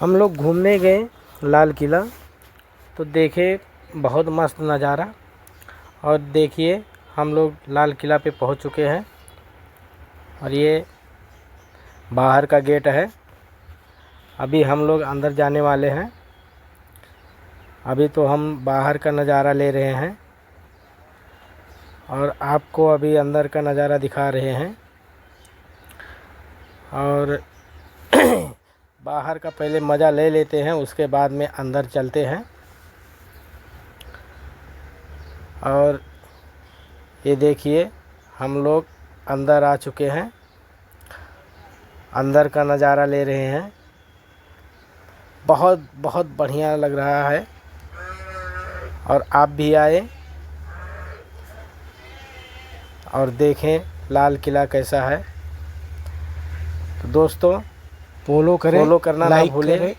हम लोग घूमने गए लाल किला, तो देखे बहुत मस्त नज़ारा। और देखिए हम लोग लाल किला पे पहुंच चुके हैं और ये बाहर का गेट है। अभी हम लोग अंदर जाने वाले हैं। अभी तो हम बाहर का नज़ारा ले रहे हैं और आपको अभी अंदर का नज़ारा दिखा रहे हैं। और बाहर का पहले मज़ा ले लेते हैं, उसके बाद में अंदर चलते हैं। और ये देखिए हम लोग अंदर आ चुके हैं, अंदर का नज़ारा ले रहे हैं। बहुत बहुत बढ़िया लग रहा है और आप भी आए और देखें लाल किला कैसा है। तो दोस्तों फॉलो करना ना भूलें।